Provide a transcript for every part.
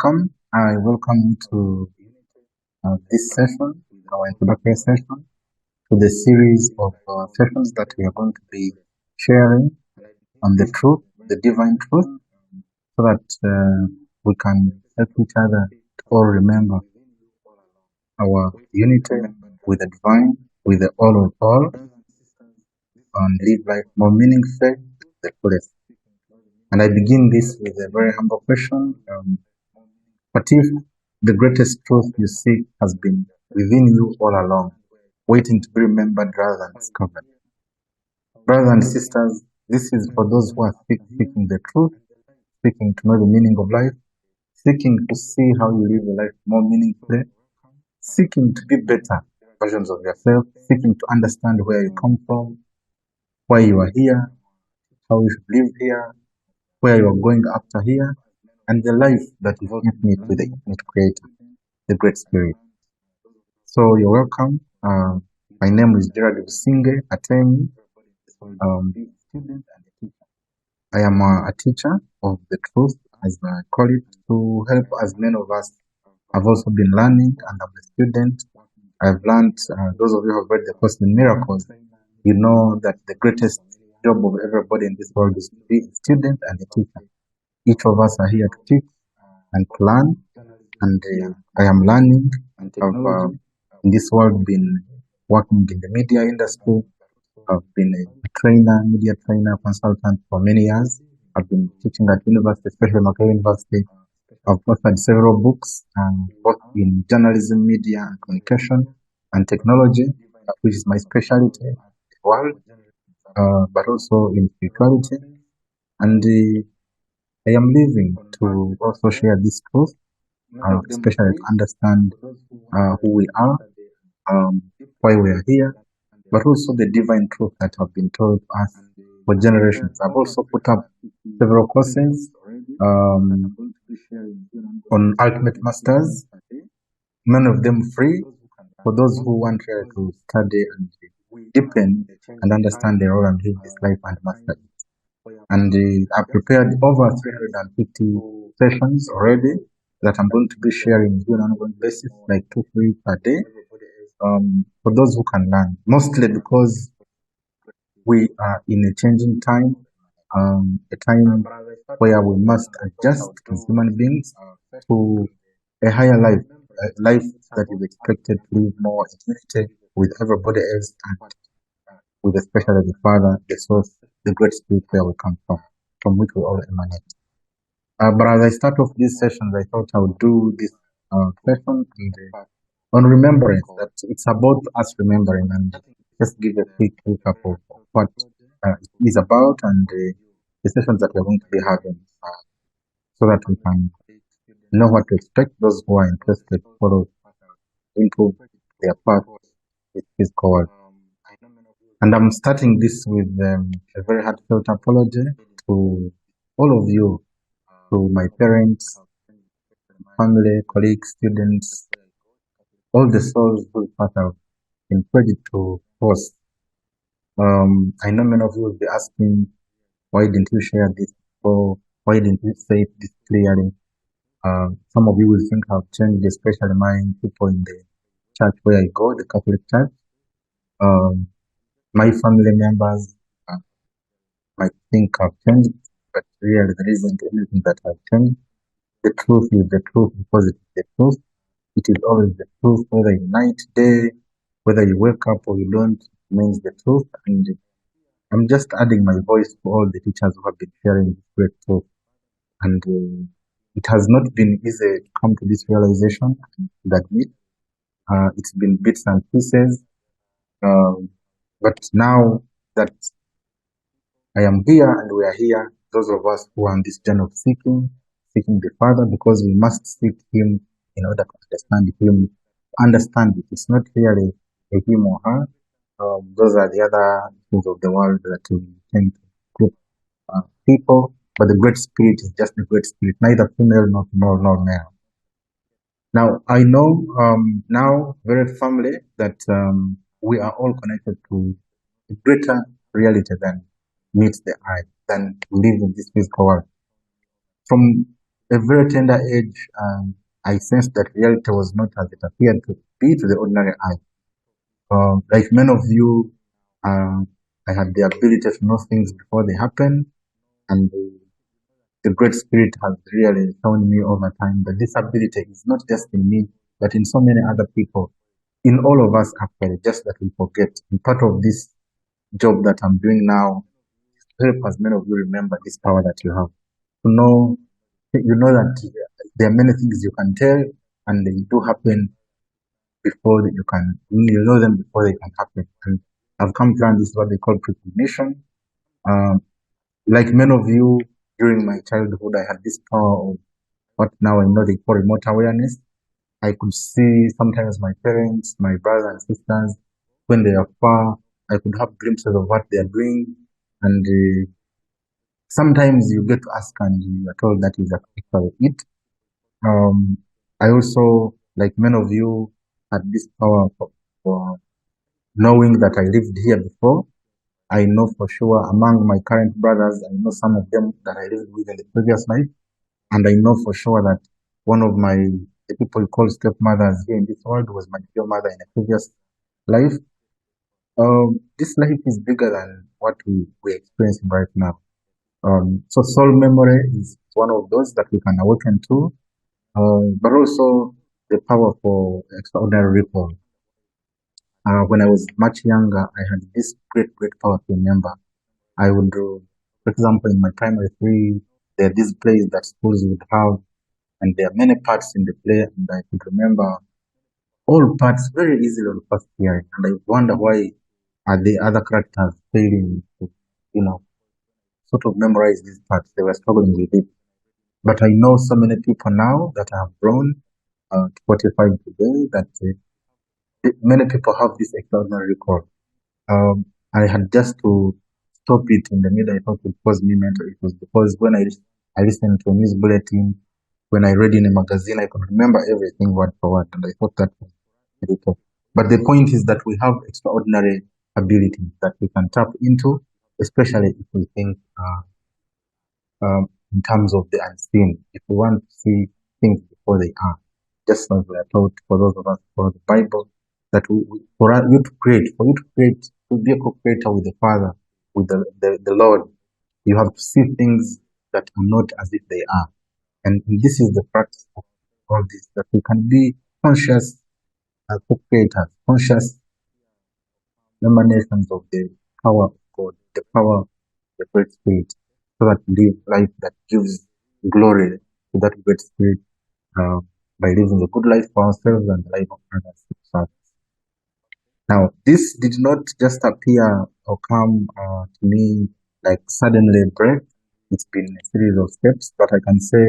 I welcome you to this session, our introductory session, to the series of sessions that we are going to be sharing on the truth, the divine truth, so that we can help each other to all remember our unity with the divine, with the all of all, and live life more meaningful, the fullest. And I begin this with a very humble question. What if the greatest truth you seek has been within you all along, waiting to be remembered rather than discovered? Brothers and sisters, this is for those who are seeking the truth, seeking to know the meaning of life, seeking to see how you live a life more meaningfully, seeking to be better versions of yourself, seeking to understand where you come from, why you are here, how you should live here, where you are going after here, and the life that is infinite with the infinite creator, the great spirit. So you're welcome. My name is Gerard Businge Atemi. I am a teacher of the truth, as I call it, to help as many of us have also been learning, and I'm a student. I've learned, those of you who have read the Course in Miracles, you know that the greatest job of everybody in this world is to be a student and a teacher. Each of us are here to teach and to learn, and I am learning. I've in this world been working in the media industry. I've been a trainer, media trainer, consultant for many years. I've been teaching at university, especially Makerere University. I've authored several books, both in journalism, media, and communication, and technology, which is my specialty in the world, but also in spirituality. And I am living to also share this truth, especially to understand who we are, why we are here, but also the divine truth that have been told us for generations. I've also put up several courses on Ultimate Masters, many of them free for those who want to study and deepen and understand their role and live this life and master it. And I've prepared over 350 sessions already that I'm going to be sharing on an ongoing basis, like 2-3 per day, for those who can learn, mostly because we are in a changing time, a time where we must adjust as human beings to a higher life, a life that is expected to live more in unity with everybody else and with especially the Father, the Source, the great spirit where we come from which we all emanate. But as I start off these sessions, I thought I would do this session on remembrance, that it's about us remembering, and just give a quick recap of what it is about and the sessions that we're going to be having, so that we can know what to expect, those who are interested to follow into their path with this call. And I'm starting this with a very heartfelt apology to all of you, to my parents, family, colleagues, students, all the souls whose path I've been ready to host. I know many of you will be asking, why didn't you share this before? Why didn't you say it this clearly? Some of you will think I've changed, especially my people in the church where I go, the Catholic Church. My family members might think I've changed, but really there isn't anything that I've changed. The truth is the truth because it is the truth. It is always the truth, whether you night, day, whether you wake up or you don't, it remains the truth. And I'm just adding my voice to all the teachers who have been sharing this great truth. And it has not been easy to come to this realization and admit. It's been bits and pieces. But now that I am here and we are here, those of us who are on this journey of seeking the Father, because we must seek Him in order to understand Him. Understand it. It's not really a Him or her. Those are the other things of the world that we tend to group people, but the Great Spirit is just the Great Spirit, neither female nor male. Now, I know now very firmly that we are all connected to a greater reality than meets the eye, than live in this physical world. From a very tender age, I sensed that reality was not as it appeared to be to the ordinary eye. Like many of you, I had the ability to know things before they happen, and the Great Spirit has really shown me over time that this ability is not just in me, but in so many other people, in all of us actually, just that we forget. And part of this job that I'm doing now is to help as many of you remember this power that you have. To know, you know that there are many things you can tell, and they do happen before you can, you know them before they can happen. And I've come to learn this is what they call precognition. Um, like many of you, during my childhood, I had this power of what now I know they call remote awareness. I could see sometimes my parents, my brothers and sisters, when they are far, I could have glimpses of what they are doing. And sometimes you get to ask and you are told that is actually it. I also, like many of you, had this power for knowing that I lived here before. I know for sure among my current brothers, I know some of them that I lived with in the previous life. And I know for sure that one of the people called stepmothers here in this world was my dear mother in a previous life. This life is bigger than what we're experiencing right now. So soul memory is one of those that we can awaken to, but also the power for extraordinary recall. When I was much younger, I had this great power to remember. I would do, for example, in my primary three, there are these plays that schools would have, and there are many parts in the play, and I could remember all parts very easily on first hearing. And I wonder why are the other characters failing to, you know, sort of memorize these parts. They were struggling with it. But I know so many people now that have grown to 45 today that many people have this extraordinary recall. I had just to stop it in the middle. I thought it was me mental. It was because when I listened to a news bulletin, when I read in a magazine, I could remember everything word for word, and I thought that was really cool. But the point is that we have extraordinary abilities that we can tap into, especially if we think in terms of the unseen. If we want to see things before they are, just as we are taught for those of us for the Bible, that for you to create, to be a co-creator with the Father, with the Lord, you have to see things that are not as if they are. And this is the practice of all this, that we can be conscious co-creators, conscious emanations of the power of God, the power of the Great Spirit, so that we live life that gives glory to that Great Spirit uh, by living a good life for ourselves and the life of others. Now, this did not just appear or come to me like suddenly break. It's been a series of steps, but I can say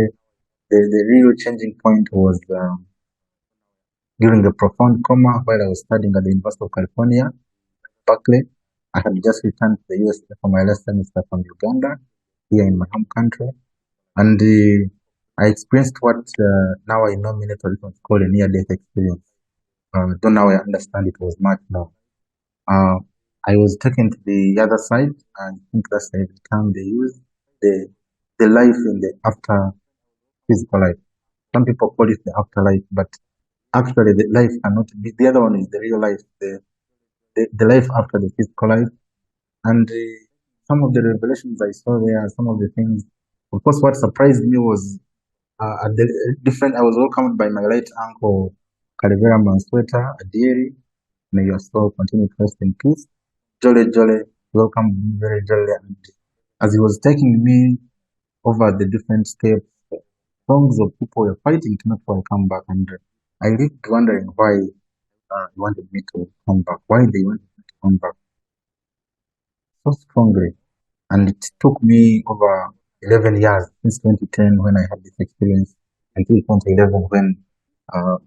the real changing point was during the profound coma while I was studying at the University of California, Berkeley. I had just returned to the USA for my last semester from Uganda, here in my home country. And I experienced what now I know many traditions call a near-death experience. Though now I understand it was much more. I was taken to the other side. I think that's the term they use, the the life in the after physical life. Some people call it the afterlife, but actually the life cannot be. The other one is the real life, the life after the physical life. And some of the revelations I saw there, some of the things. Of course, what surprised me was at the different. I was welcomed by my late uncle, Calivera Mansweta Adieri. May your soul continue to rest in peace. Jolly, welcomed me very jolly. And as he was taking me over the different steps, throngs of people were fighting to make sure I come back. And I lived wondering why he wanted me to come back, why they wanted me to come back so strongly. And it took me over 11 years since 2010 when I had this experience until 2011 when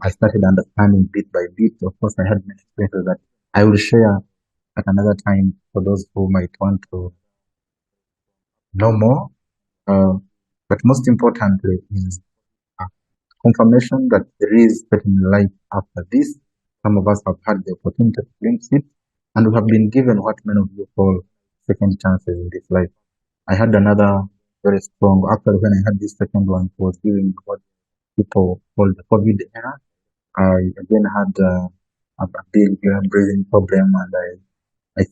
I started understanding bit by bit. Of course, I had many experiences that I will share at another time for those who might want to know more. But most importantly is uh, confirmation that there is certain life after this. Some of us have had the opportunity to glimpse it, and we have been given what many of you call second chances in this life. I had another very strong. Actually, when I had this second one, it was during what people call the COVID era. I again had a big breathing problem, and I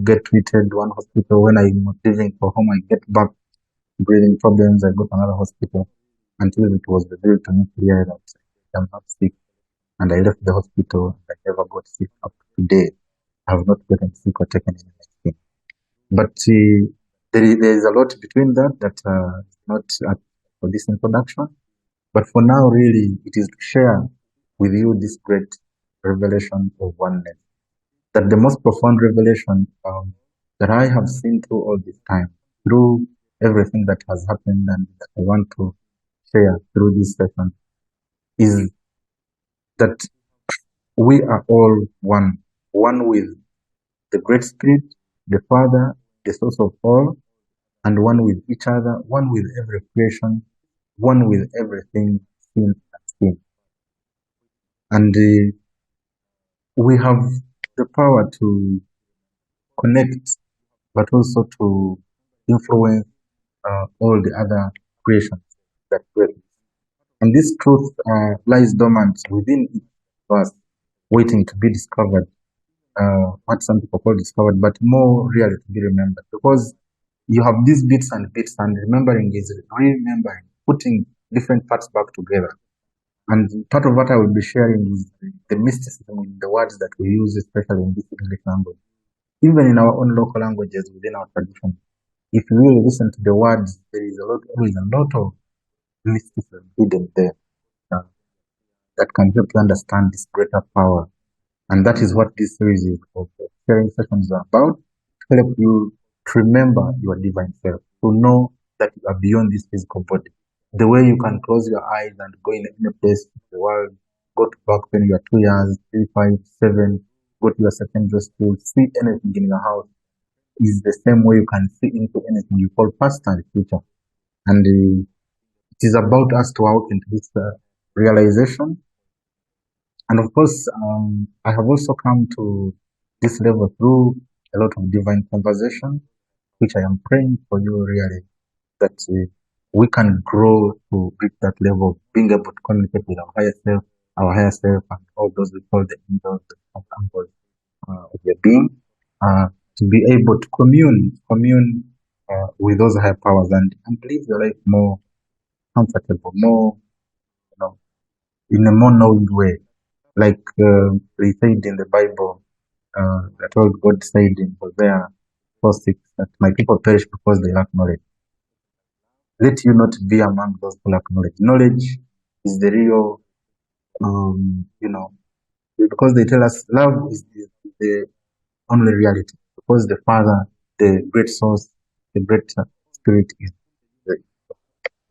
get treated one hospital. When I'm leaving for home, I get back breathing problems. I go to another hospital until it was revealed to me clearly that I'm not sick. And I left the hospital. I never got sick up to today. I have not gotten sick or taken any medicine. But there is a lot between that not for this introduction. But for now, really, it is to share with you this great revelation of oneness. That the most profound revelation that I have seen through all this time, through everything that has happened and that I want to share through this session, is that we are all one with the Great Spirit, the Father, the source of all, and one with each other, one with every creation, one with everything seen and seen. And we have the power to connect, but also to influence all the other creations that create. And this truth lies dormant within each of us, waiting to be discovered. What some people call discovered, but more really to be remembered. Because you have these bits, and remembering is remembering, putting different parts back together. And part of what I will be sharing is the mysticism in the words that we use, especially in this English language. Even in our own local languages within our tradition, if you really listen to the words, there is always a lot of mysticism hidden there that can help you understand this greater power. And that is what this series of sharing sessions are about, to help you to remember your divine self, to know that you are beyond this physical body. The way you can close your eyes and go in any place in the world, go to back when you are 2 years, 3, 5, 7, go to your secondary school, see anything in your house, is the same way you can see into anything you call past and future. And it is about us to out into this realization. And of course, I have also come to this level through a lot of divine conversation, which I am praying for you really, that we can grow to reach that level of being able to communicate with our higher self, and all those we call the angels, the angels of their being, to be able to commune with those higher powers and live your life more comfortable, more, in a more knowing way. Like they said in the Bible, that all God said in Hosea 4:6, that my people perish because they lack knowledge. Let you not be among those who lack knowledge. Knowledge is the real, because they tell us love is the only reality. Because the Father, the great source, the great spirit is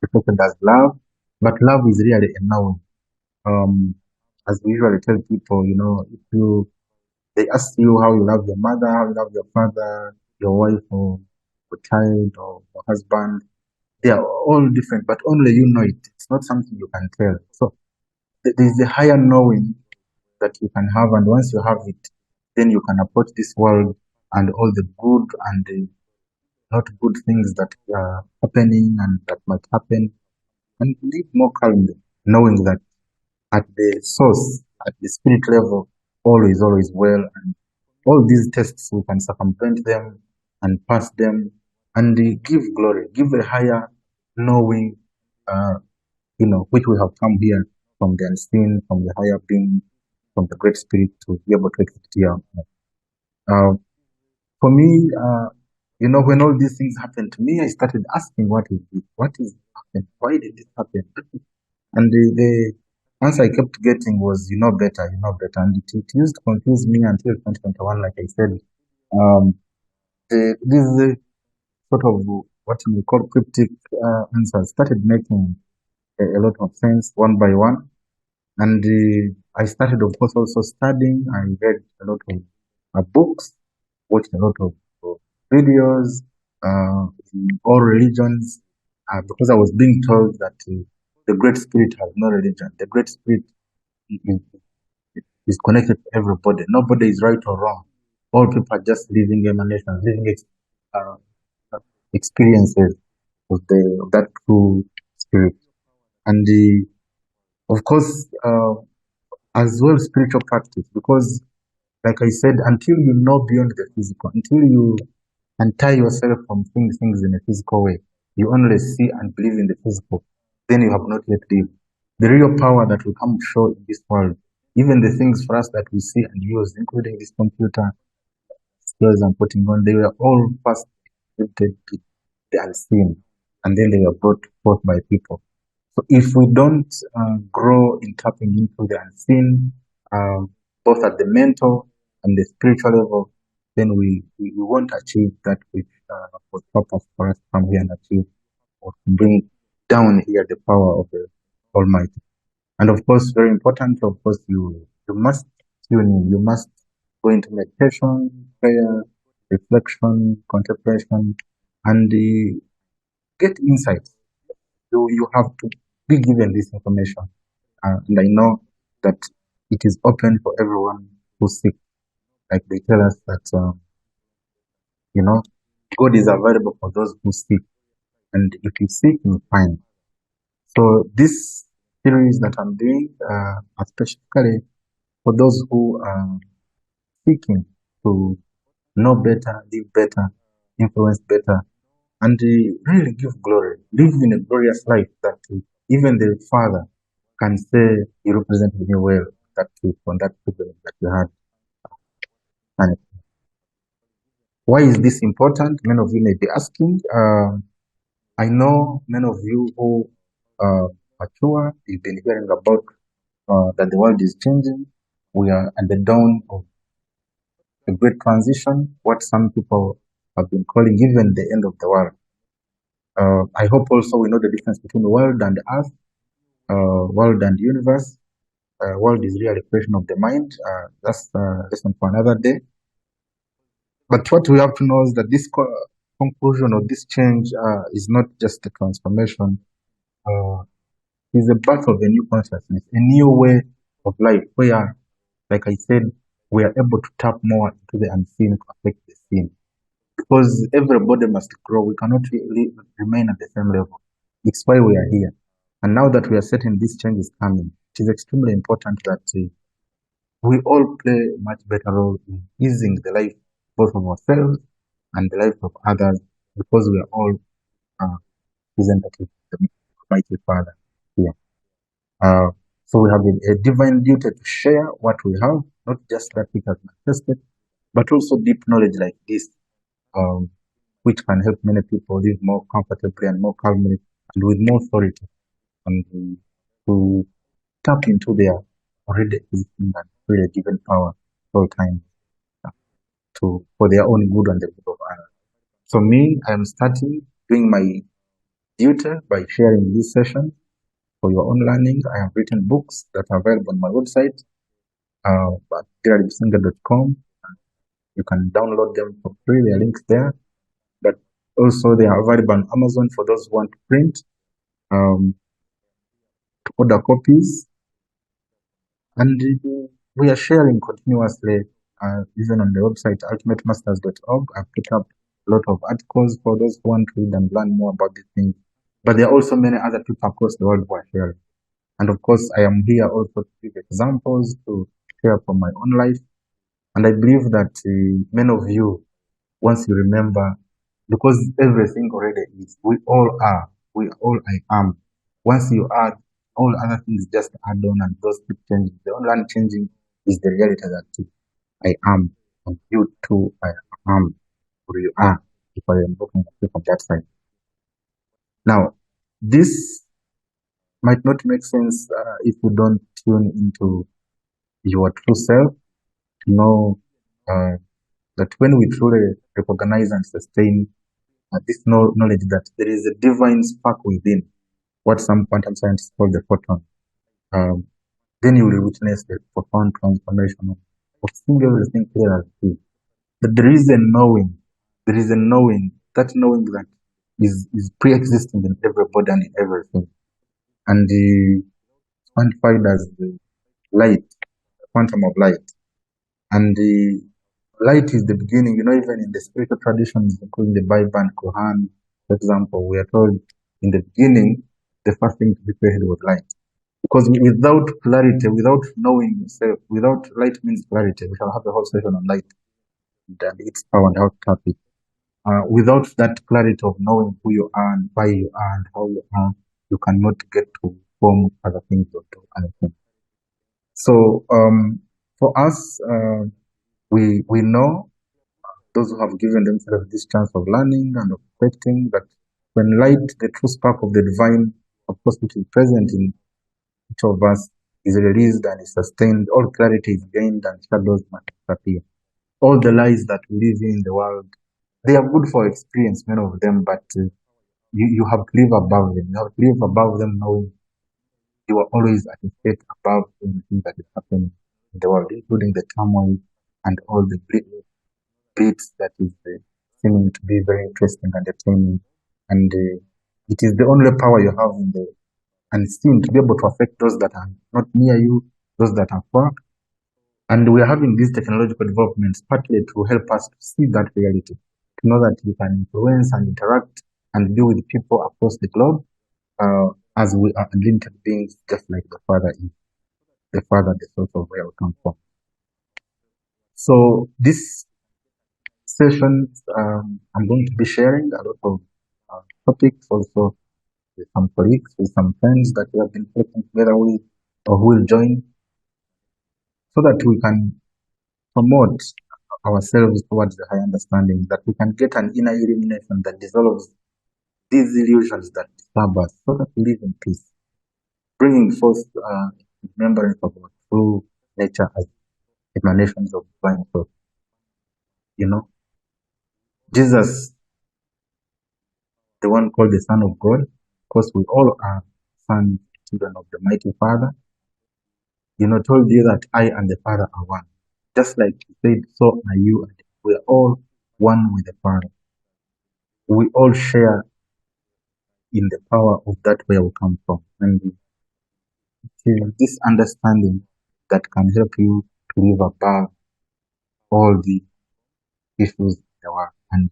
reflected as love, but love is really a knowing. As we usually tell people, if they ask you how you love your mother, how you love your father, your wife, or your child, or your husband, they are all different, but only you know it. It's not something you can tell. So there is a higher knowing that you can have, and once you have it, then you can approach this world and all the good and the not good things that are happening and that might happen, and live more calmly, knowing that at the source, at the spirit level, all is always well, and all these tests we can circumvent them and pass them, and give glory, give a higher knowing, which we have come here from the unseen, from the higher being, from the great spirit to be able to exit here. For me, when all these things happened to me, I started asking, what is this? What is happening? Why did this happen? And the answer I kept getting was, better, better. And it used to confuse me until 2021, like I said. This sort of what we call cryptic answers started making a lot of sense one by one. And I started, of course, also studying. I read a lot of books, watched a lot of videos in all religions, because I was being told that the Great Spirit has no religion. The Great Spirit is connected to everybody. Nobody is right or wrong. All people are just living emanations, living experiences of that true spirit. And of course, as well spiritual practice, because like I said, until you know beyond the physical, until you untie yourself from things in a physical way, you only see and believe in the physical, then you have not yet lived. The real power that will come show in this world, even the things for us that we see and use, including this computer skills I'm putting on, they were all first created to the unseen, and then they were brought forth by people. So if we don't grow in tapping into the unseen, both at the mental and the spiritual level, then we won't achieve that which was purpose for us to come here and achieve, or to bring down here the power of the Almighty. And of course, very important, of course, you must tune in, you must go into meditation, prayer, reflection, contemplation, and get insights. You have to be given this information. And I know that it is open for everyone who seeks. Like they tell us that, you know, God is available for those who seek. And if you seek, you find. So this series that I'm doing, especially for those who are seeking to know better, live better, influence better, and really give glory, live in a glorious life that even the Father can say you represented me well that week on that privilege that you had. And why is this important? Many of you may be asking. I know many of you who are mature, you've been hearing about that the world is changing. We are at the dawn of a great transition, what some people have been calling even the end of the world. I hope also we know the difference between world and earth, world and universe. World is really a creation of the mind. That's a lesson for another day. But what we have to know is that this conclusion or this change is not just a transformation. It's a birth of a new consciousness, a new way of life where, like I said, we are able to tap more into the unseen to affect the seen. Because everybody must grow. We cannot really remain at the same level. It's why we are here. And now that we are certain this change is coming, it is extremely important that we all play a much better role in easing the life both of ourselves and the life of others, because we are all representatives of the Almighty Father here. So we have a divine duty to share what we have, not just that which has manifested, but also deep knowledge like this, which can help many people live more comfortably and more calmly and with more authority, and to tap into their already existing and really given power all time for their own good and the good of others. So me, I am starting doing my duty by sharing this session for your own learning. I have written books that are available on my website, at gerardbusinga.com. You can download them for free. There are links there. But also they are available on Amazon for those who want to print, to order copies. And we are sharing continuously, even on the website ultimatemasters.org. I've put up a lot of articles for those who want to read and learn more about these things. But there are also many other people across the world who are sharing. And of course, I am here also to give examples, to share from my own life. And I believe that many of you, once you remember, because everything already is, we all are, we all I am. Once you add, all other things just add on, and those keep changing. The only unchanging is the reality that I am, and you too I am, or you are, if I am looking at you from that side. Now, this might not make sense if you don't tune into your true self, to know that when we truly recognize and sustain this knowledge that there is a divine spark within, what some quantum scientists call the photon, then you will witness the profound transformation of seeing everything clear as day. But there is a knowing, that knowing that is pre-existing in everybody and in everything. And quantified as the light, the quantum of light. And the light is the beginning, even in the spiritual traditions, including the Bible and Quran, For example, we are told in the beginning, the first thing to be created was light. Because without clarity, without knowing yourself, without light means clarity. We shall have a whole session on light and its power and how to tap it. Without that clarity of knowing who you are and why you are and how you are, you cannot get to form other things or do other things. So for us, we know those who have given themselves this chance of learning and of perfecting that when light, the true spark of the divine, of course, which is present in each of us, is released and is sustained, all clarity is gained and shadows must disappear. All the lies that we live in the world, they are good for experience, many of them, but you have to live above them. You have to live above them knowing you are always at a state above anything that is happening in the world, including the turmoil and all the bits that is seeming to be very interesting and entertaining. And it is the only power you have in the unseen to be able to affect those that are not near you, those that are far. And we are having these technological developments partly to help us to see that reality, to know that we can influence and interact and deal with people across the globe as we are unlimited beings, just like the Father is, the Father, the source of where we come from. So this session, I'm going to be sharing a lot of topics also with some colleagues, with some friends that we have been working together with or who will join, so that we can promote ourselves towards the high understanding, that we can get an inner illumination that dissolves these illusions that disturb us, so that we live in peace, bringing forth remembrance of our true nature as emanations of divine source. You know, Jesus, the one called the Son of God, of course, we all are sons, children of the mighty Father, told you that I and the Father are one. Just like he said, so are you and we are all one with the Father. We all share in the power of that where we come from. And it is this understanding that can help you to live above all the issues in the world. And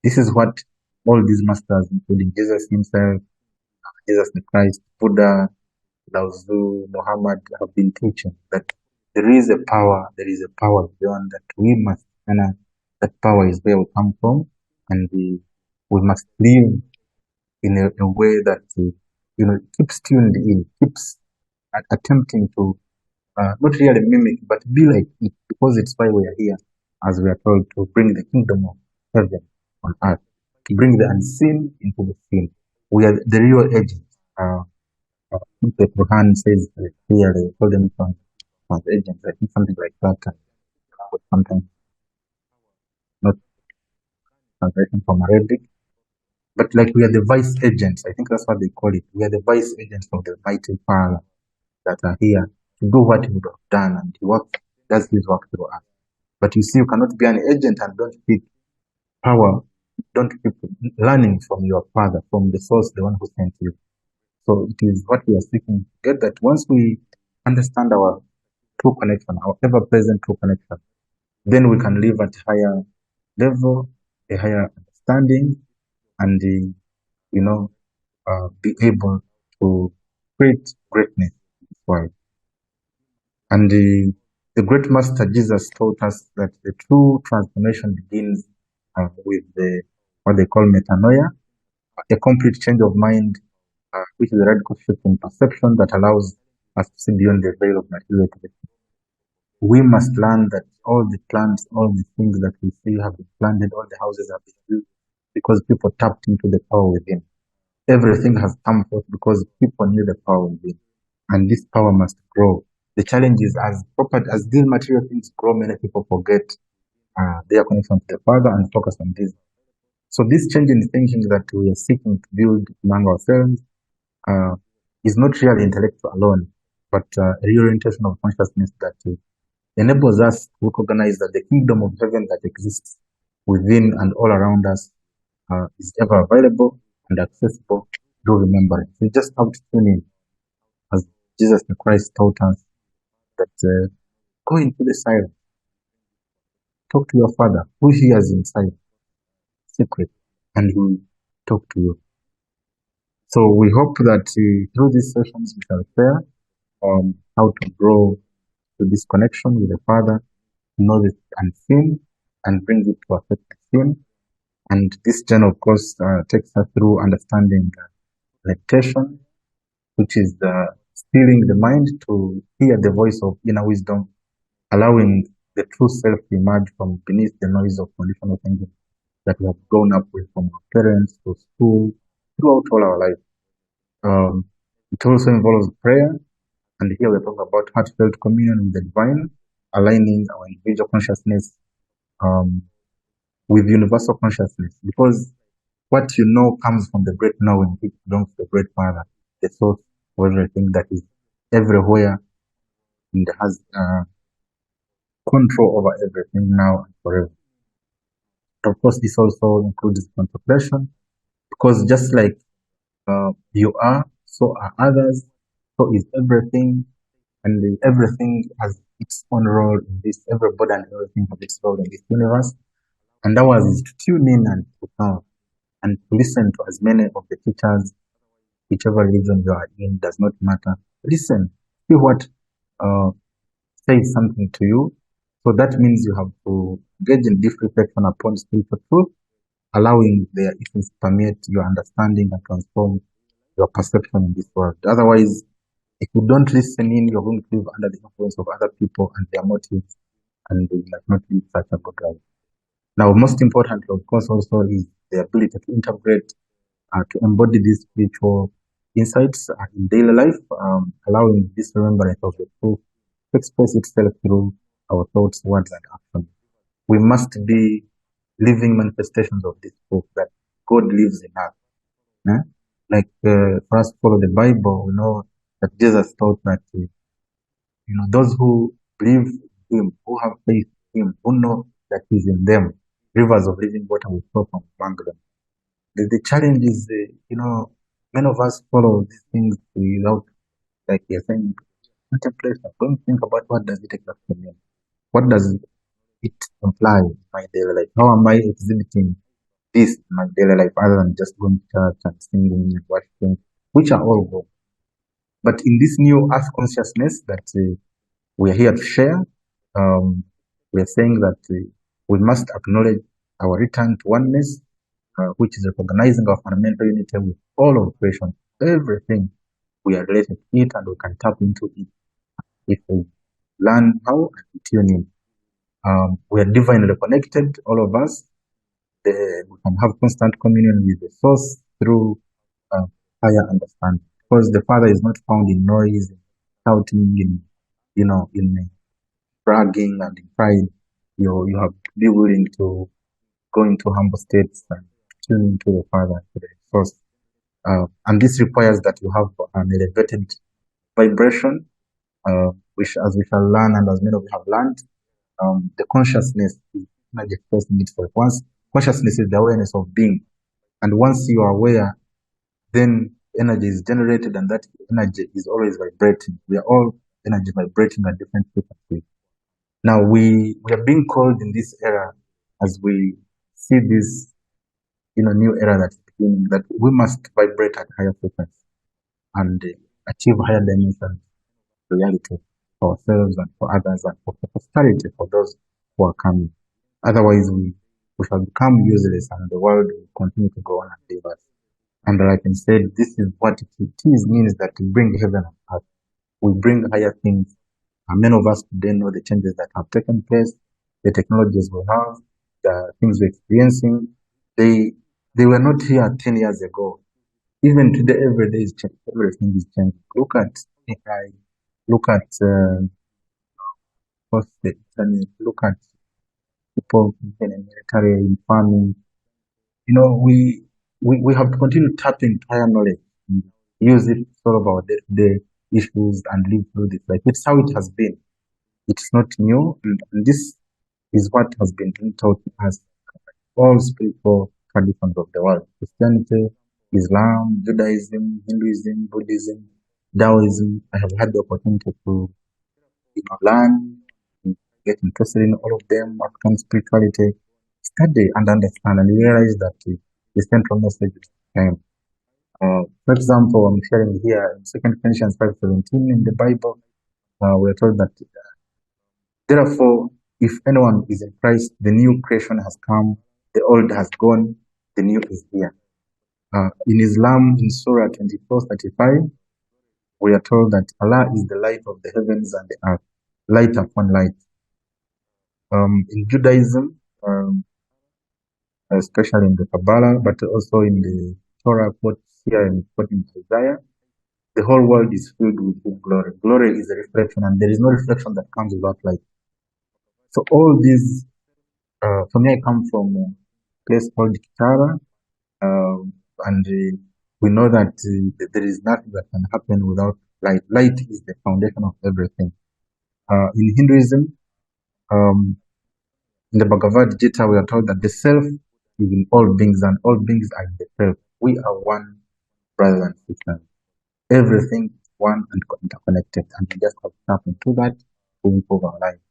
this is what all these masters, including Jesus himself, Jesus the Christ, Buddha, Lao Tzu, Muhammad, have been teaching that there is a power beyond that we must honor. That power is where we come from, and we must live in a way that keeps tuned in, keeps attempting to not really mimic, but be like it, because it's why we are here, as we are told, to bring the kingdom of heaven on earth, to bring the unseen into the seen. We are the real agents. The Quran says clearly, call them as agents. I think something like that. Sometimes not translation from Arabic, but like we are the vice agents. I think that's what they call it. We are the vice agents of the mighty Father that are here to do what he would have done, and he does his work through us. But you see, you cannot be an agent and don't keep power, don't keep learning from your Father, from the source, the one who sent you. So it is what we are seeking to get, that once we understand our true connection, our ever-present true connection, then we can live at a higher level, a higher understanding, and be able to create greatness in this world. And the great master Jesus taught us that the true transformation begins with what they call metanoia, a complete change of mind, which is a radical shift in perception that allows us to see beyond the veil of materiality. We must learn that all the plants, all the things that we see have been planted, all the houses have been built because people tapped into the power within. Everything has come forth because people knew the power within. And this power must grow. The challenge is, as these material things grow, many people forget their connection to the Father and focus on this. So this change in thinking that we are seeking to build among ourselves is not really intellectual alone, but a reorientation of consciousness that enables us to recognize that the kingdom of heaven that exists within and all around us is ever available and accessible through remembrance. We just have to tune in, as Jesus the Christ taught us, that go into the silence, talk to your Father who hears inside, secret, and talk to you. So we hope that through these sessions we shall share how to grow to this connection with the Father, know the unseen, and bring it to affect the seen. And this journey, of course, takes us through understanding meditation, which is stealing the mind to hear the voice of inner wisdom, allowing the true self to emerge from beneath the noise of conditional thinking that we have grown up with from our parents to school throughout all our life. It also involves prayer, and here we're talking about heartfelt communion with the divine, aligning our individual consciousness um, with universal consciousness, because what you know comes from the great knowing. It belongs to the great Father, the source of everything that is everywhere and has control over everything now and forever. Of course, this also includes contemplation, because just like you are, so are others, so is everything, and everything has its own role in this. Everybody and everything has its role in this universe, and ours is to tune in and to know and to listen to as many of the teachers, whichever religion you are in, does not matter. Listen, see what uh, says something to you. So that means you have to engage in deep reflection upon spiritual truth, allowing their essence to permeate your understanding and transform your perception in this world. Otherwise, if you don't listen in, you're going to live under the influence of other people and their motives, and you might not live such a good life. Now, most importantly, of course, also is the ability to integrate, to embody these spiritual insights in daily life, allowing this remembrance of the truth to express itself through our thoughts, words, and actions. We must be living manifestations of this truth that God lives in us. Eh? Like for us to follow the Bible, we know that Jesus taught that those who believe in Him, who have faith in Him, who know that He's in them, rivers of living water will flow from among them. The challenge is, many of us follow these things without, like you're saying, contemplation. Don't think about what does it exactly mean. What does it imply in my daily life? How am I exhibiting this in my daily life other than just going to church and singing and worshiping, which are all good. But in this new earth consciousness that we are here to share, we are saying that we must acknowledge our return to oneness, which is recognizing our fundamental unity with all of creation, everything. We are related to it and we can tap into it if we learn how and tune in. We are divinely connected, all of us. We can have constant communion with the source through higher understanding. Because the Father is not found in noise, in shouting, in bragging and in pride. You have to be willing to go into humble states and tune into the Father, to the source. And this requires that you have an elevated vibration, which, as we shall learn and as many of you have learned, the consciousness is energy expressing itself. Once consciousness is the awareness of being, and once you are aware, then energy is generated, and that energy is always vibrating. We are all energy vibrating at different frequencies. Now we are being called in this era, as we see this new era that's beginning, that we must vibrate at higher frequency and achieve higher dimensions of reality for ourselves and for others and for posterity, for those who are coming. Otherwise, we shall become useless and the world will continue to go on and leave us. And like I said, this is what it is, means that we bring heaven on earth. We bring higher things. And many of us today know the changes that have taken place, the technologies we have, the things we're experiencing. They were not here 10 years ago. Even today, every day is changing. Everything is changing. Look at AI. Look at what's the internet. Look at people in the military, in farming. We have to continue tapping higher knowledge, and use it to solve our day-to-day issues and live through this life. It's how it has been. It's not new, and this is what has been being taught to us, all spiritual traditions of the world: Christianity, Islam, Judaism, Hinduism, Buddhism, Taoism. I have had the opportunity to learn, get interested in all of them, African spirituality, study and understand, and realize that the central message Okay. For example, I'm sharing here in 2 Corinthians 5:17 in the Bible, we're told that, therefore, if anyone is in Christ, the new creation has come, the old has gone, the new is here. In Islam, in Surah 24:35, we are told that Allah is the light of the heavens and the earth, light upon light. In Judaism, especially in the Kabbalah, but also in the Torah quotes here and quote in Isaiah, the whole world is filled with His glory. Glory is a reflection, and there is no reflection that comes without light. So all these, for me, I come from a place called Kitara, and we know that there is nothing that can happen without light. Light is the foundation of everything. In Hinduism, in the Bhagavad Gita, we are told that the self is in all beings, and all beings are in the self. We are one, brothers and sisters. Everything is one and interconnected, and we just have to tap into that to improve our life.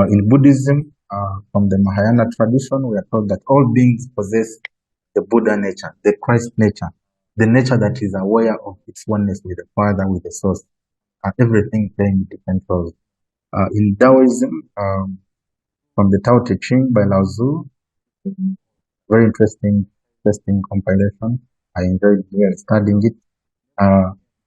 In Buddhism, from the Mahayana tradition, we are told that all beings possess the Buddha nature, the Christ nature, the nature that is aware of its oneness with the Father, with the Source, and everything playing different roles. In Taoism, from the Tao Te Ching by Lao Tzu, very interesting compilation. I enjoyed studying it.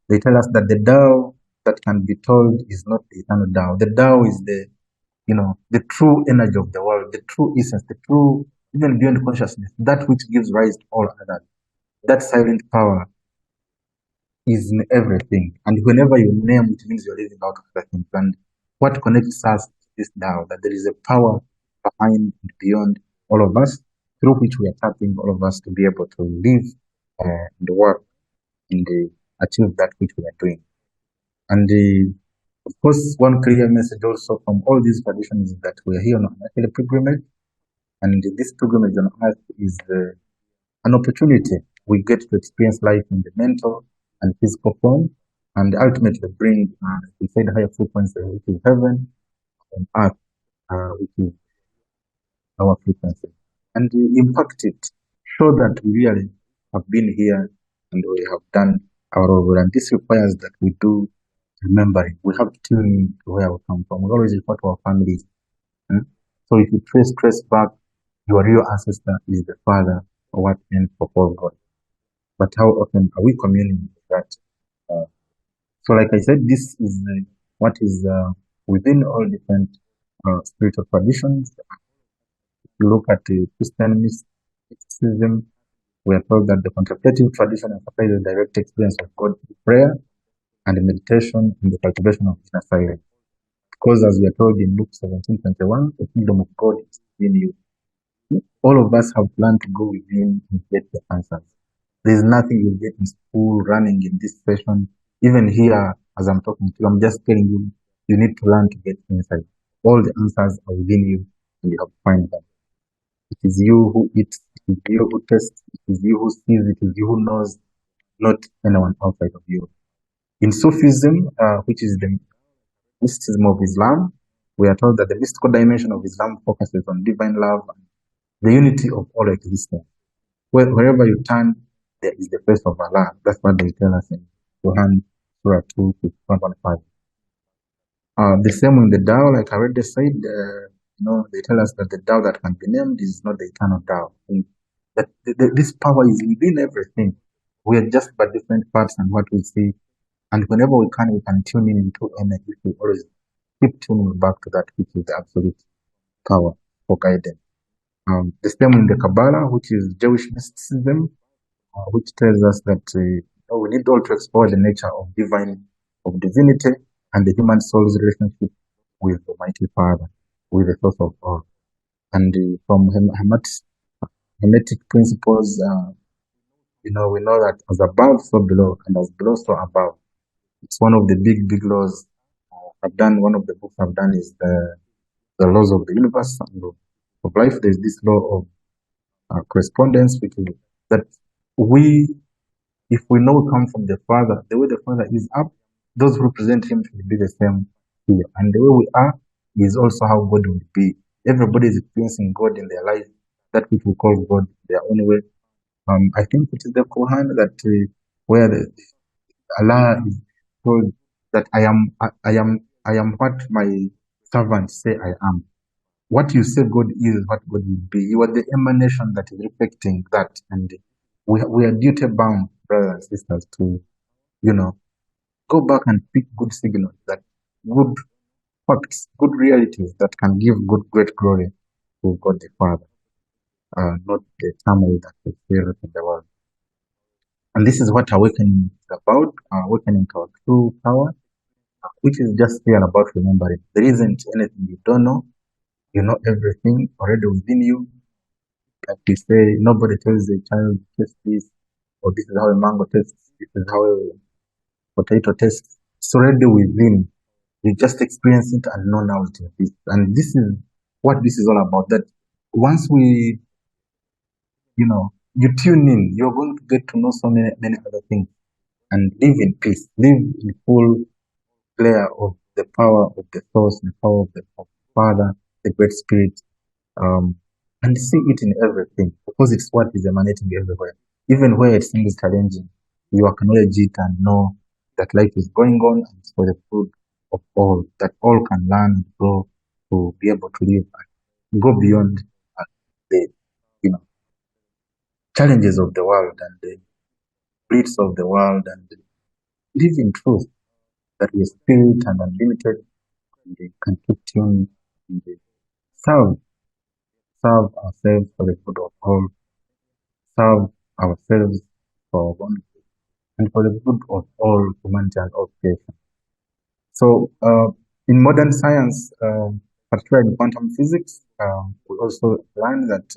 They tell us that the Tao that can be told is not the eternal Tao. The Tao is the true energy of the world, the true essence, the true, even beyond consciousness, that which gives rise to all others. That silent power is in everything. And whenever you name it, means you're living out other things. And what connects us to this Tao, that there is a power behind and beyond all of us, through which we are tapping all of us to be able to live and work and achieve that which we are doing. And of course, one clear message also from all these traditions is that we are here on an earthly pilgrimage, and this pilgrimage on earth is an opportunity. We get to experience life in the mental and physical form, and ultimately bring, we said, higher frequency, which is heaven, on earth, which is our frequency, and impact it, show that we really have been here and we have done our role. And this requires that we do remembering. We have to tune in to where we come from. We always refer to our families. So if you trace back, your real ancestor is the Father, or what men for God. But how often are we communing with that? So like I said, this is what is within all different spiritual traditions. If you look at the Christian mysticism, we are told that the contemplative tradition emphasizes the direct experience of God through prayer and meditation and the cultivation of inner silence. Because as we are told in Luke 17:21, the kingdom of God is within you. All of us have planned to go within and get the answers. There's nothing you'll get in school, running in this session. Even here, as I'm talking to you, I'm just telling you, you need to learn to get inside. All the answers are within you, and you have to find them. It is you who eats, it is you who tastes, it is you who sees, it is you who knows, not anyone outside of you. In Sufism, which is the mysticism of Islam, we are told that the mystical dimension of Islam focuses on divine love and the unity of all existence. Wherever you turn, there is the face of Allah. That's what they tell us in Quran, Surah 2, 115. The same in the Tao, like I already said, they tell us that the Tao that can be named is not the eternal Tao. That this power is within everything. We are just but different parts and what we see. And whenever we can tune in into energy. We always keep tuning back to that which is the absolute power for guidance. The same in the Kabbalah, which is Jewish mysticism, which tells us that we need all to explore the nature of divinity, and the human soul's relationship with the Mighty Father, with the source of all. And from Hermetic principles, we know that as above, so below, and as below, so above. It's one of the big laws I've done. One of the books I've done is the laws of the universe and of life. There's this law of correspondence, which is that if we know we come from the Father, the way the Father is up, those who represent Him should be the same here. And the way we are is also how God will be. Everybody is experiencing God in their life, that which we call God, their own way. I think it is the Quran that where Allah is told that I am what my servants say I am. What you say God is, what God will be. You are the emanation that is reflecting that, and we are duty bound, brothers and sisters, to go back and pick good signals, that good facts, good realities that can give good great glory to God the Father, not the turmoil that we feel in the world. And this is what awakening is about, awakening to our true power, which is just here about remembering. There isn't anything you don't know. You know everything already within you. Like we say, nobody tells a child, taste this, or this is how a mango tastes, this is how a potato tastes. It's already within. You just experience it and know now it is. And this is what this is all about. That once you tune in, you're going to get to know so many other things and live in peace, live in full glare of the power of the source, the power of the Father, the Great Spirit, um, and see it in everything because it's what is emanating everywhere. Even where it seems challenging, you acknowledge it and know that life is going on and it's for the good of all, that all can learn and grow to be able to live and go beyond the you know challenges of the world and the bleeds of the world and live in truth that we are spirit and unlimited and we can keep tuned and serve serve ourselves for the good of all, serve ourselves for one and for the good of all humanity and all creation. So, in modern science, particularly in quantum physics, we also learn that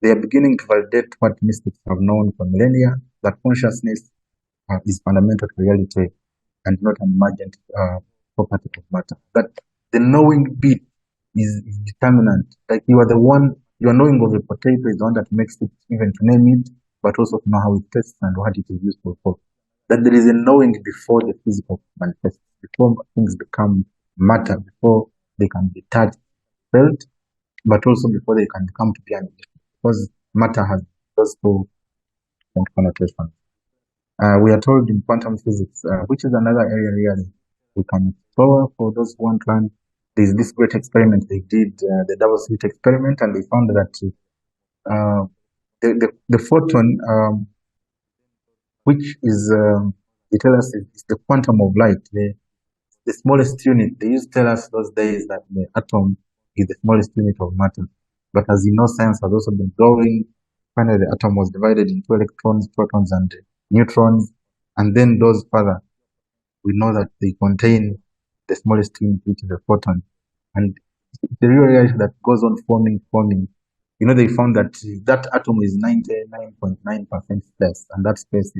they are beginning to validate what mystics have known for millennia, that consciousness is fundamental to reality and not an emergent property of matter. That the knowing bit is determinant. Like your knowing of a potato is the one that makes it even to name it, but also to know how it tastes and what it is useful for. That there is a knowing before the physical manifests, before things become matter, before they can be touched, felt, but also before they can come to be an existence. Because matter has those two connotations. We are told in quantum physics, which is another area really we can explore for those who want to learn. There's this great experiment they did, the double slit experiment, and they found that uh, the photon, which is, they tell us is the quantum of light, the smallest unit. They used to tell us those days that the atom is the smallest unit of matter. But as you know, science has also been growing. Finally, the atom was divided into electrons, protons, and neutrons. And then those further, we know that they contain the smallest unit, which is a photon. And the real reality that goes on forming. They found that that atom is 99.9% space, and that space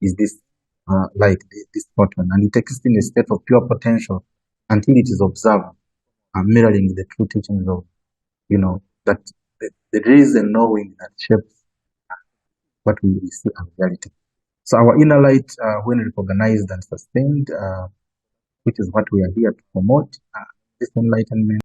is this light, this photon, and it exists in a state of pure potential until it is observed, mirroring the true teachings of, that there is a knowing that shapes what we see as reality. So our inner light, when recognized and sustained, which is what we are here to promote, this enlightenment.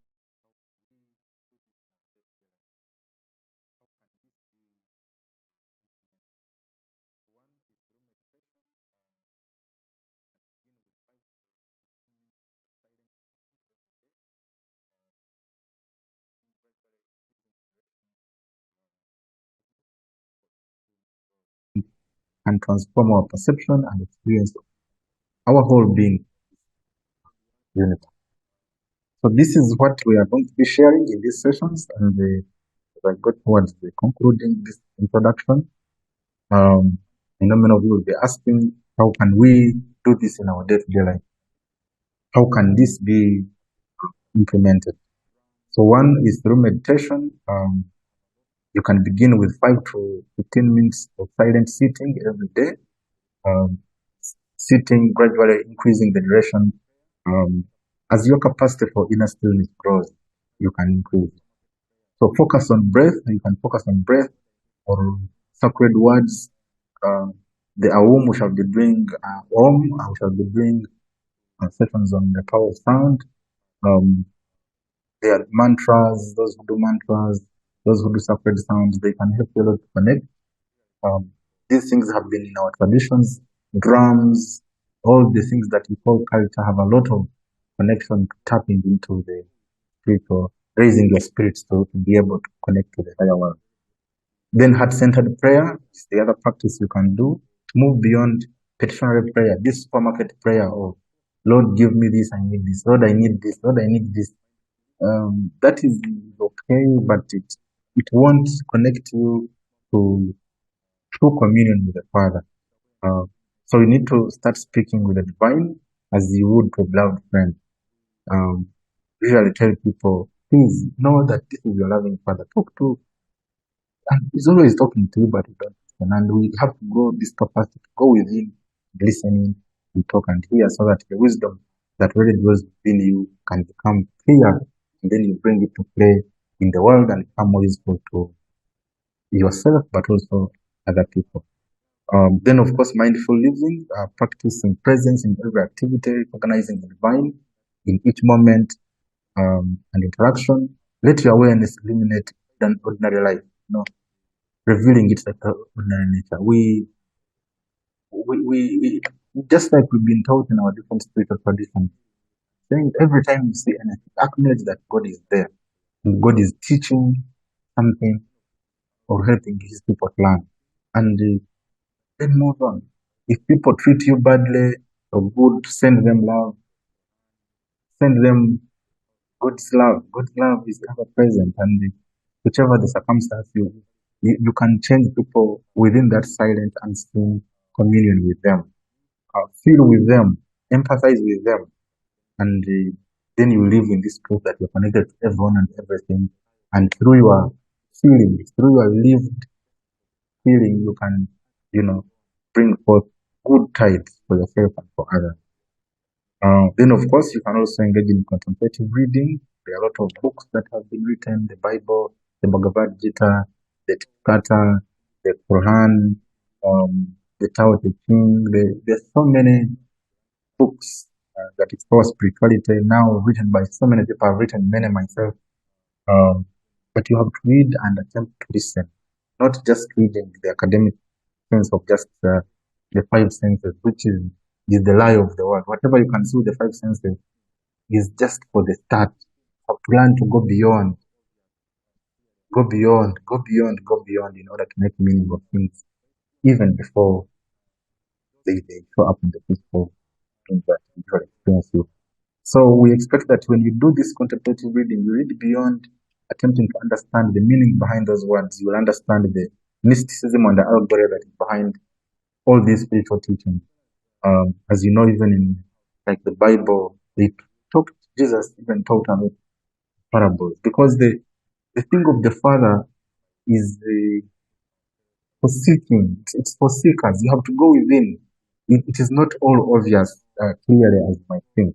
And transform our perception and experience of our whole being unity. So this is what we are going to be sharing in these sessions, and as I go towards the concluding this introduction, I know many of you will be asking, how can we do this in our day-to-day life? How can this be implemented? So one is through meditation. You can begin with 5 to 15 minutes of silent sitting every day. Sitting, gradually increasing the duration. As your capacity for inner stillness grows, you can increase. So focus on breath. You can focus on breath or sacred words. The Aum, we shall be doing Om, we shall be doing sessions on the power of sound. There are mantras, those who do mantras, those who do sacred sounds, they can help you a lot to connect. These things have been in our traditions. Drums, all the things that we call culture have a lot of connection to tapping into the spiritual, raising your spirits to be able to connect to the higher world. Then heart-centered prayer is the other practice you can do to move beyond petitionary prayer, this supermarket prayer of, Lord, give me this, I need this, Lord, I need this, Lord, I need this. That is okay, but it won't connect you to true communion with the Father. So you need to start speaking with the divine as you would to a beloved friend. Usually tell people, please know that this is your loving Father. Talk to, and he's always talking to you, but you don't listen. And we have to go this capacity to go within, listening, and talk and hear, so that the wisdom that really dwells within you can become clear, and then you bring it to play in the world and become more useful to yourself, but also other people. Then, of course, mindful living, practicing presence in every activity, recognizing the divine in each moment and interaction. Let your awareness illuminate an ordinary life, revealing its ordinary nature. We just like we've been taught in our different spiritual traditions, saying every time you see anything, acknowledge that God is there. And God is teaching something or helping his people to learn. And then move on. If people treat you badly or good, send them love. Send them God's love. God's love is ever present, and whichever the circumstance, you can change people within that silent and unseen communion with them. Feel with them, empathize with them, and then you live in this truth that you're connected to everyone and everything, and through your feelings, through your lived feeling, you can, bring forth good tides for yourself and for others. Then, of course, you can also engage in contemplative reading. There are a lot of books that have been written: the Bible, the Bhagavad Gita, the Tikata, the Quran, the Tao Te Ching. There's so many books that explore spirituality now, written by so many people. I've written many myself. But you have to read and attempt to listen, not just reading the academic sense of just the five senses, which is the lie of the world. Whatever you can see with the five senses is just for the start. You have to learn to go beyond, in order to make meaning of things, even before they show up in the physical things that you experience you. So we expect that when you do this contemplative reading, you read beyond attempting to understand the meaning behind those words. You will understand the mysticism and the allegory that is behind all these spiritual teachings. As you know, even in like the Bible, Jesus even taught about parables, because the thing of the Father is for seeking. It's for seekers. You have to go within. It is not all obvious clearly as you might think.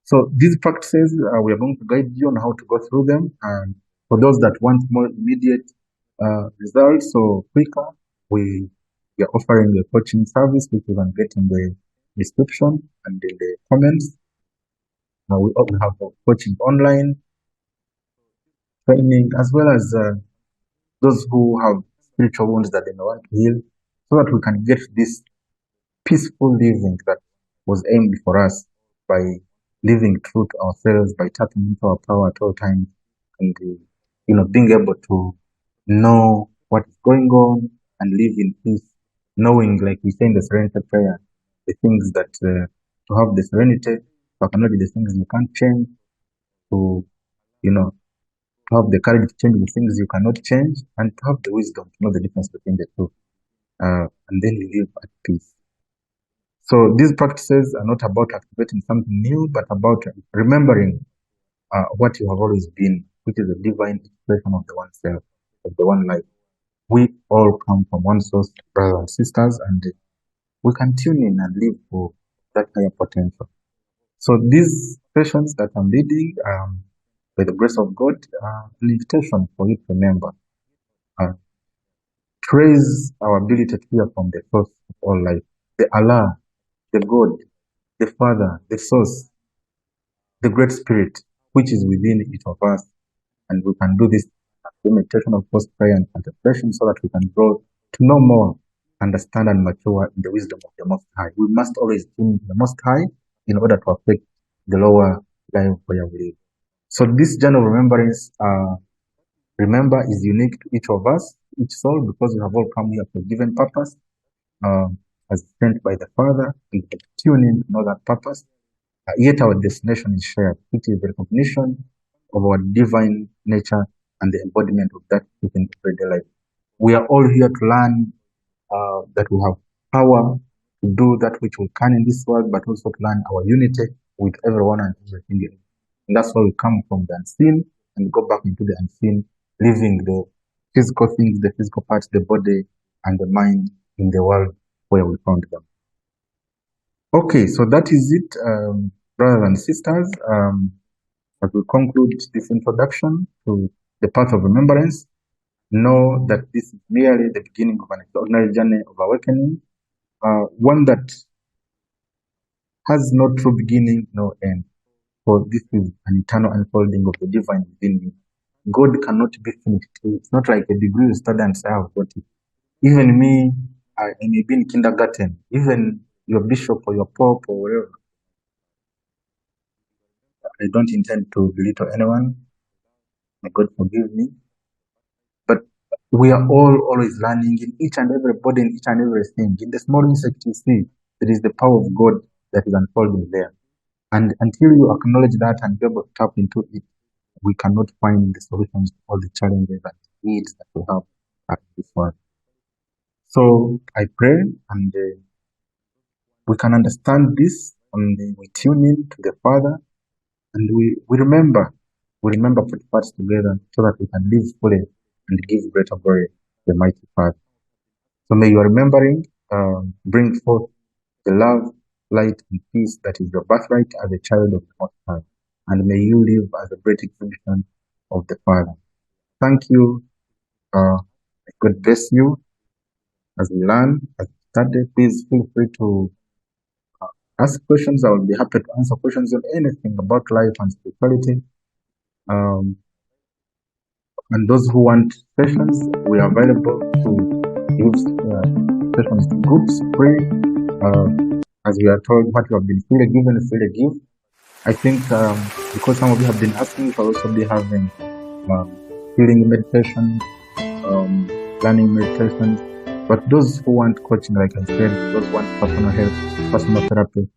So these practices, we are going to guide you on how to go through them. And for those that want more immediate results or quicker, we are offering a coaching service, which you can get in the description and in the comments. We also have coaching online, training, as well as those who have spiritual wounds that they may want to heal, so that we can get this peaceful living that was aimed for us by living true to ourselves, by tapping into our power at all times, and being able to know what is going on and live in peace, knowing, like we say in the serenity prayer, the things that to have the serenity, to acknowledge the things you can't change, to to have the courage to change the things you cannot change, and to have the wisdom to know the difference between the two, and then you live at peace. So these practices are not about activating something new, but about remembering what you have always been, which is a divine expression of the one self, of the one life. We all come from one source, brothers and sisters, and we can tune in and live for that higher potential. So these sessions that I'm leading, by the grace of God, an invitation for you to remember. Praise our ability to hear from the source of all life, the Allah, the God, the Father, the Source, the Great Spirit, which is within each of us. And we can do this through meditation, of course, prayer and contemplation, so that we can grow to know more, understand and mature in the wisdom of the Most High. We must always tune to the Most High in order to affect the lower life where we live. So this journey of remembrance, remember, is unique to each of us, each soul, because we have all come here for a given purpose, as sent by the Father. We can tune in to know that purpose. Yet our destination is shared, which is the recognition of our divine nature and the embodiment of that within everyday life. We are all here to learn that we have power to do that which we can in this world, but also to learn our unity with everyone and everything. And that's why we come from the unseen and go back into the unseen, living the physical things, the physical parts, the body and the mind in the world where we found them. Okay, so that is it, brothers and sisters. As we conclude this introduction to the path of remembrance, know that this is merely the beginning of an extraordinary journey of awakening, one that has no true beginning, no end. For this is an eternal unfolding of the divine within you. God cannot be finished. It's not like a degree you study and say, I've got it. Even me, I may be in kindergarten. Even your bishop or your pope or whatever. I don't intend to belittle anyone. May God forgive me. But we are all always learning in each and every body, in each and everything. In the small insect you see, there is the power of God that is unfolding there. And until you acknowledge that and be able to tap into it, we cannot find the solutions to all the challenges and needs that we have at this world. So I pray and we can understand this and we tune in to the Father and we remember put parts together so that we can live fully and give greater glory to the mighty Father. So may your remembering bring forth the love, light, and peace that is your birthright as a child of the Most High. And may you live as a great exhibition of the Father. Thank you. God bless you as we learn, as we study. Please feel free to ask questions. I will be happy to answer questions on anything about life and spirituality. And those who want sessions, we are available to give sessions to groups free. As we are told, what you have been freely given is freely give. I think because some of you have been asking, we shall also be having healing meditation, learning meditation. But those who want coaching, like I said, those who want personal help, personal therapy,